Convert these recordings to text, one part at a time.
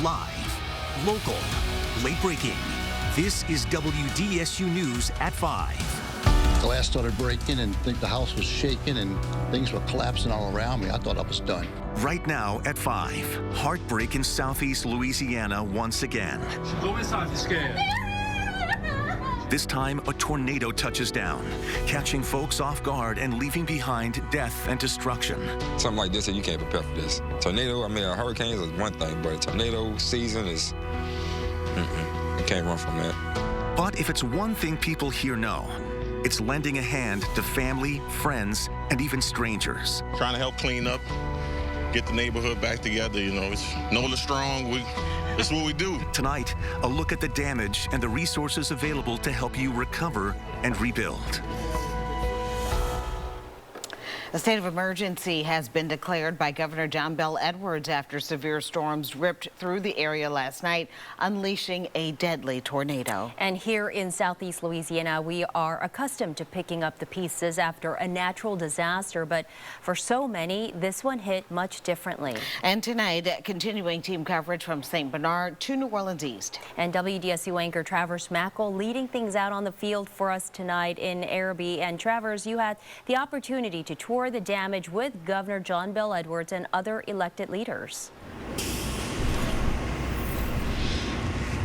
Live, local, late breaking. This is WDSU News at 5. Glass started breaking and the house was shaking and things were collapsing all around me. I thought I was done. Right now at 5, heartbreak in southeast Louisiana once again. Go inside if you're scared. This time, a tornado touches down, catching folks off guard and leaving behind death and destruction. Something like this, and you can't prepare for this. Tornado, I mean, hurricanes is one thing, but a tornado season is, you can't run from that. But if it's one thing people here know, it's lending a hand to family, friends, and even strangers. Trying to help clean up, get the neighborhood back together, you know. It's NOLA strong. That's what we do. Tonight, a look at the damage and the resources available to help you recover and rebuild. A state of emergency has been declared by Governor John Bel Edwards after severe storms ripped through the area last night, unleashing a deadly tornado. And here in southeast Louisiana, we are accustomed to picking up the pieces after a natural disaster, but for so many, this one hit much differently. And tonight, continuing team coverage from St. Bernard to New Orleans East. And WDSU anchor Travers Mackel leading things out on the field for us tonight in Arabi. And Travers, you had the opportunity to tour the damage with Governor John Bel Edwards and other elected leaders.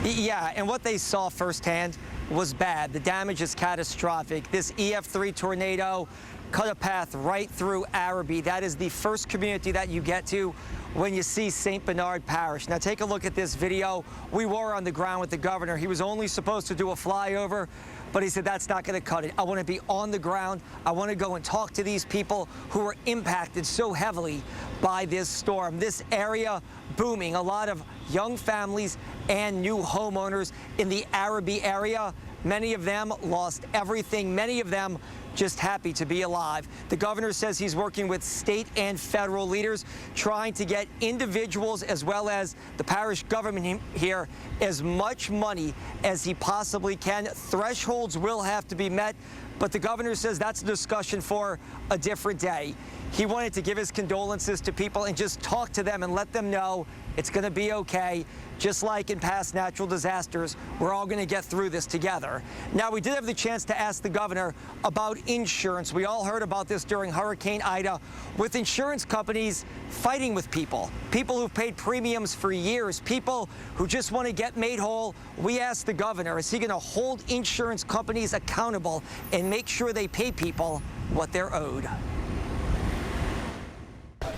Yeah, and what they saw firsthand was bad. The damage is catastrophic. This EF3 tornado cut a path right through Arabi. That is the first community that you get to when you see St. Bernard Parish. Now take a look at this video. We were on the ground with the governor. He was only supposed to do a flyover, but he said that's not going to cut it. I want to be on the ground. I want to go and talk to these people who were impacted so heavily by this storm. This area booming, a lot of young families and new homeowners in the Arabi area. Many of them lost everything. Many of them just happy to be alive. The governor says he's working with state and federal leaders, trying to get individuals as well as the parish government here as much money as he possibly can. Thresholds will have to be met, but the governor says that's a discussion for a different day. He wanted to give his condolences to people and just talk to them and let them know it's going to be okay. Just like in past natural disasters, we're all going to get through this together. Now, we did have the chance to ask the governor about insurance. We all heard about this during Hurricane Ida, with insurance companies fighting with people who've paid premiums for years, people who just want to get made whole. We asked the governor, is he going to hold insurance companies accountable and make sure they pay people what they're owed?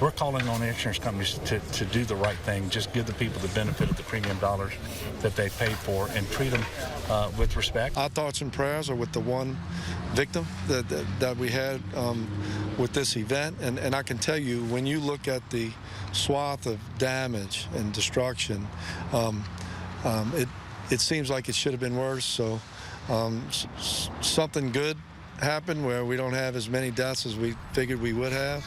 We're calling on the insurance companies to do the right thing, just give the people the benefit of the premium dollars that they paid for and treat them with respect. Our thoughts and prayers are with the one victim that we had with this event. And I can tell you, when you look at the swath of damage and destruction, it seems like it should have been worse. So something good happened where we don't have as many deaths as we figured we would have.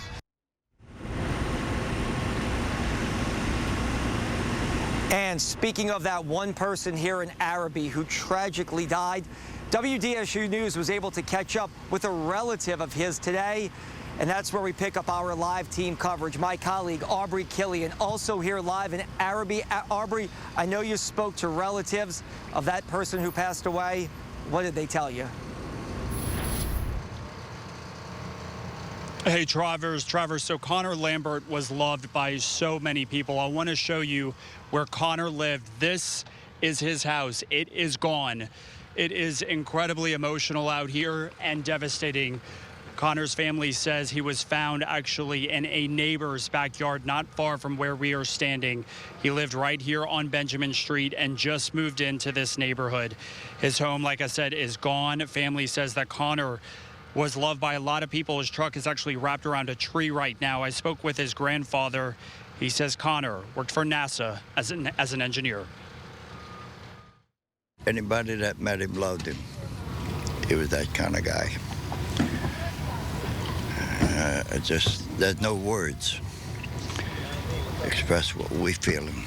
And speaking of that one person here in Arabi who tragically died, WDSU News was able to catch up with a relative of his today, and that's where we pick up our live team coverage. My colleague, Aubrey Killian, also here live in Arabi. Aubrey, I know you spoke to relatives of that person who passed away. What did they tell you? Hey, Travers, so Connor Lambert was loved by so many people. I want to show you where Connor lived. This is his house. It is gone. It is incredibly emotional out here and devastating. Connor's family says he was found actually in a neighbor's backyard not far from where we are standing. He lived right here on Benjamin Street and just moved into this neighborhood. His home, like I said, is gone. Family says that Connor was loved by a lot of people. His truck is actually wrapped around a tree right now. I spoke with his grandfather. He says Connor worked for NASA as an engineer. Anybody that met him loved him. He was that kind of guy. There's no words express what we feel him.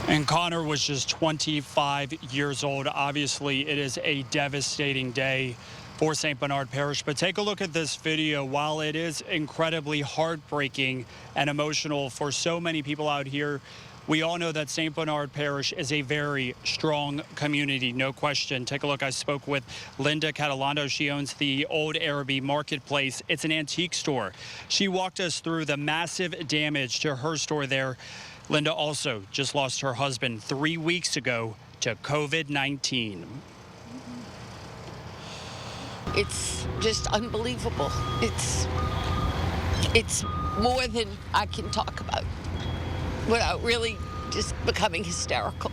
And Connor was just 25 years old. Obviously, it is a devastating day for St. Bernard Parish. But take a look at this video. While it is incredibly heartbreaking and emotional for so many people out here, we all know that St. Bernard Parish is a very strong community, no question. Take a look. I spoke with Linda Catalando. She owns the Old Arabi Marketplace. It's an antique store. She walked us through the massive damage to her store there. Linda also just lost her husband 3 weeks ago to COVID-19. It's just unbelievable. It's more than I can talk about without really just becoming hysterical.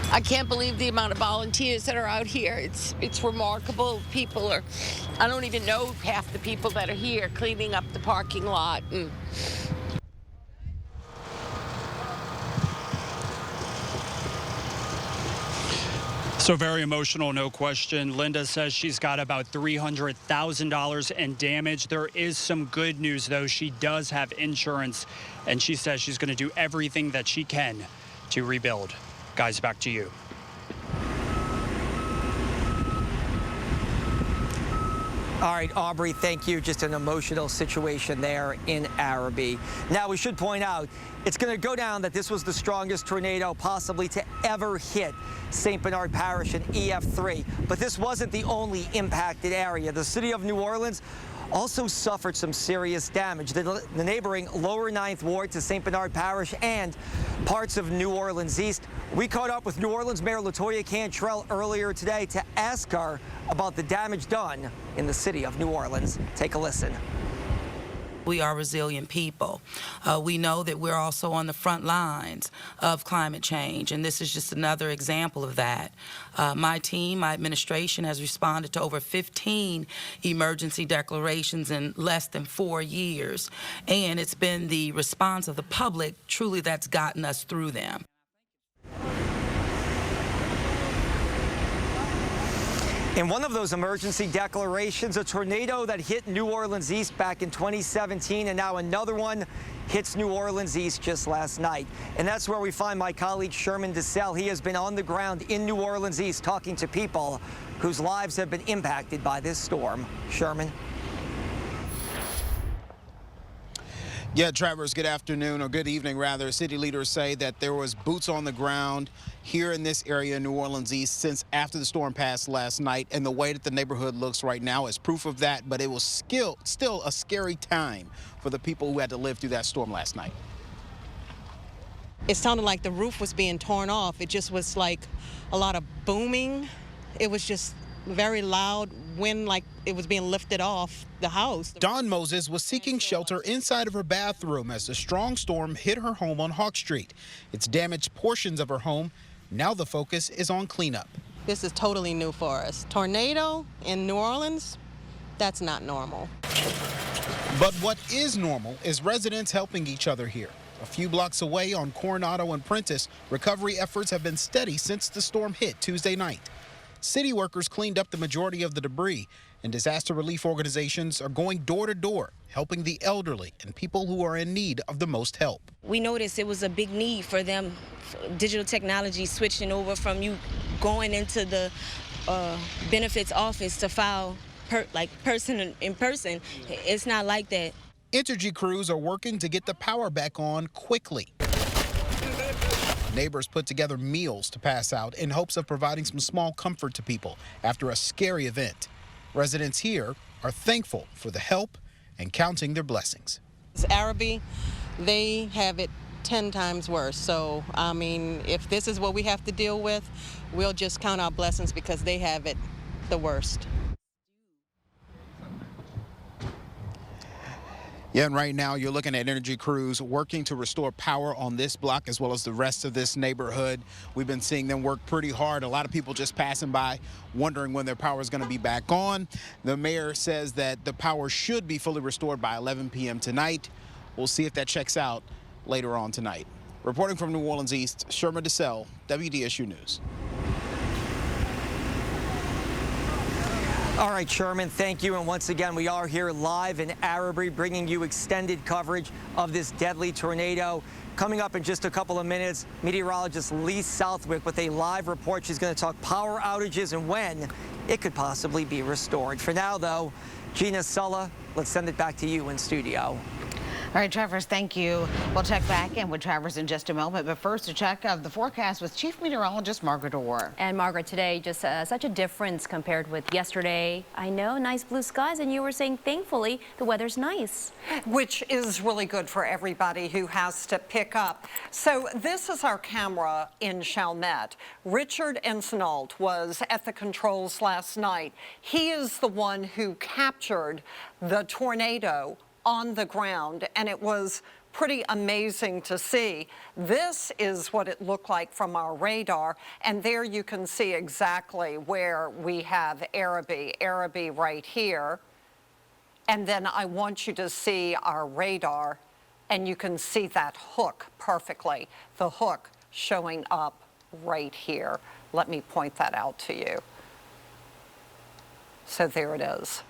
I can't believe the amount of volunteers that are out here. It's remarkable. People are, I don't even know half the people that are here cleaning up the parking lot. So very emotional, no question. Linda says she's got about $300,000 in damage. There is some good news, though. She does have insurance, and she says she's going to do everything that she can to rebuild. Guys, back to you. All right, Aubrey, thank you. Just an emotional situation there in Arabi. Now, we should point out, it's going to go down that this was the strongest tornado possibly to ever hit St. Bernard Parish in EF3. But this wasn't the only impacted area. The city of New Orleans also suffered some serious damage. The neighboring lower 9th Ward to St. Bernard Parish and parts of New Orleans East. We caught up with New Orleans Mayor LaToya Cantrell earlier today to ask her about the damage done in the city of New Orleans. Take a listen. We are resilient people. We know that we're also on the front lines of climate change, and this is just another example of that. My team, my administration, has responded to over 15 emergency declarations in less than 4 years, and it's been the response of the public truly that's gotten us through them. In one of those emergency declarations, a tornado that hit New Orleans East back in 2017, and now another one hits New Orleans East just last night. And that's where we find my colleague Sherman DeSalle. He has been on the ground in New Orleans East talking to people whose lives have been impacted by this storm. Sherman. Yeah, Travers, good afternoon, or good evening, rather. City leaders say that there was boots on the ground here in this area in New Orleans East since after the storm passed last night, and the way that the neighborhood looks right now is proof of that, but it was still a scary time for the people who had to live through that storm last night. It sounded like the roof was being torn off. It just was like a lot of booming. It was just very loud when like it was being lifted off the house. Dawn Moses was seeking shelter inside of her bathroom as the strong storm hit her home on Hawk Street. It's damaged portions of her home. Now the focus is on cleanup. This is totally new for us. Tornado in New Orleans, that's not normal. But what is normal is residents helping each other here. A few blocks away on Coronado and Prentice, recovery efforts have been steady since the storm hit Tuesday night. City workers cleaned up the majority of the debris, and disaster relief organizations are going door to door, helping the elderly and people who are in need of the most help. We noticed it was a big need for them, digital technology switching over from you going into the benefits office to file person in person. It's not like that. Energy crews are working to get the power back on quickly. Neighbors put together meals to pass out in hopes of providing some small comfort to people after a scary event. Residents here are thankful for the help and counting their blessings. It's Arabi, they have it 10 times worse. So, I mean, if this is what we have to deal with, we'll just count our blessings because they have it the worst. Yeah, and right now you're looking at energy crews working to restore power on this block as well as the rest of this neighborhood. We've been seeing them work pretty hard. A lot of people just passing by wondering when their power is going to be back on. The mayor says that the power should be fully restored by 11 p.m. tonight. We'll see if that checks out later on tonight. Reporting from New Orleans East, Sherman DeSalle, WDSU News. All right, Sherman, thank you. And once again, we are here live in Arabi, bringing you extended coverage of this deadly tornado. Coming up in just a couple of minutes, meteorologist Lee Southwick with a live report. She's going to talk power outages and when it could possibly be restored. For now, though, Gina, Sulla, let's send it back to you in studio. All right, Travers, thank you. We'll check back in with Travers in just a moment, but first a check of the forecast with Chief Meteorologist Margaret Orr. And Margaret, today just such a difference compared with yesterday. I know, nice blue skies, and you were saying thankfully the weather's nice. Which is really good for everybody who has to pick up. So this is our camera in Chalmette. Richard Ensenalt was at the controls last night. He is the one who captured the tornado on the ground, and it was pretty amazing to see. This is what it looked like from our radar, and there you can see exactly where we have Arabi right here. And then I want you to see our radar, and you can see that hook perfectly. The hook showing up right here. Let me point that out to you. So there it is.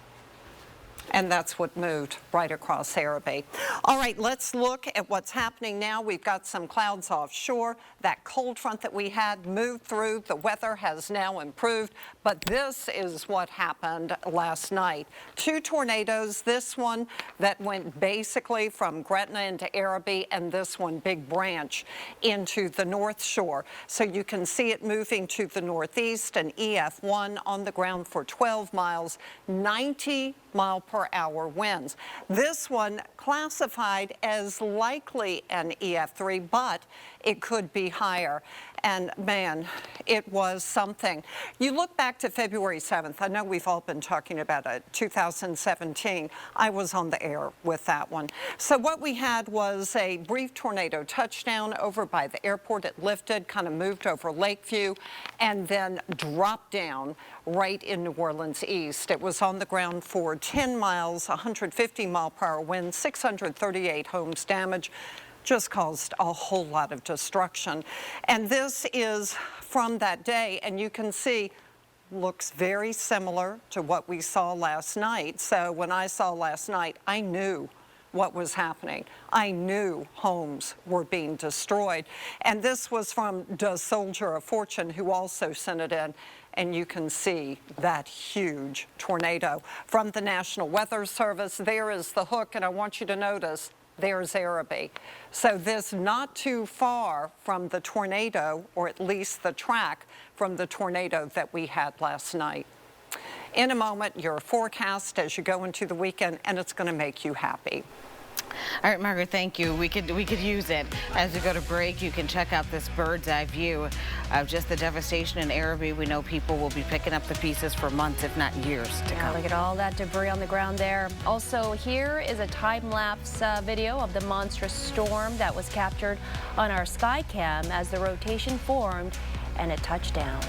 And that's what moved right across Arabi. All right, let's look at what's happening now. We've got some clouds offshore. That cold front that we had moved through. The weather has now improved, but this is what happened last night. 2 tornadoes, this one that went basically from Gretna into Arabi, and this one, Big Branch, into the North Shore. So you can see it moving to the northeast, an EF1 on the ground for 12 miles, 90-mile-per-hour winds. This one classified as likely an EF3, but it could be higher. And man, it was something. You look back to February 7th. I know we've all been talking about it. 2017. I was on the air with that one. So what we had was a brief tornado touchdown over by the airport. It lifted, kind of moved over Lakeview, and then dropped down right in New Orleans East. It was on the ground for 10 miles, 150-mile-per-hour wind, 638 homes damaged. Just caused a whole lot of destruction. And this is from that day, and you can see looks very similar to what we saw last night. So when I saw last night, I knew what was happening. I knew homes were being destroyed. And this was from the Soldier of Fortune, who also sent it in. And you can see that huge tornado. From the National Weather Service, there is the hook, and I want you to notice there's Arabi. So this not too far from the tornado, or at least the track from the tornado that we had last night. In a moment, your forecast as you go into the weekend, and it's going to make you happy. All right, Margaret, thank you. We could use it. As we go to break, you can check out this bird's eye view of just the devastation in Arabi. We know people will be picking up the pieces for months, if not years to come. Look at all that debris on the ground there. Also, here is a time-lapse video of the monstrous storm that was captured on our Skycam as the rotation formed and it touched down.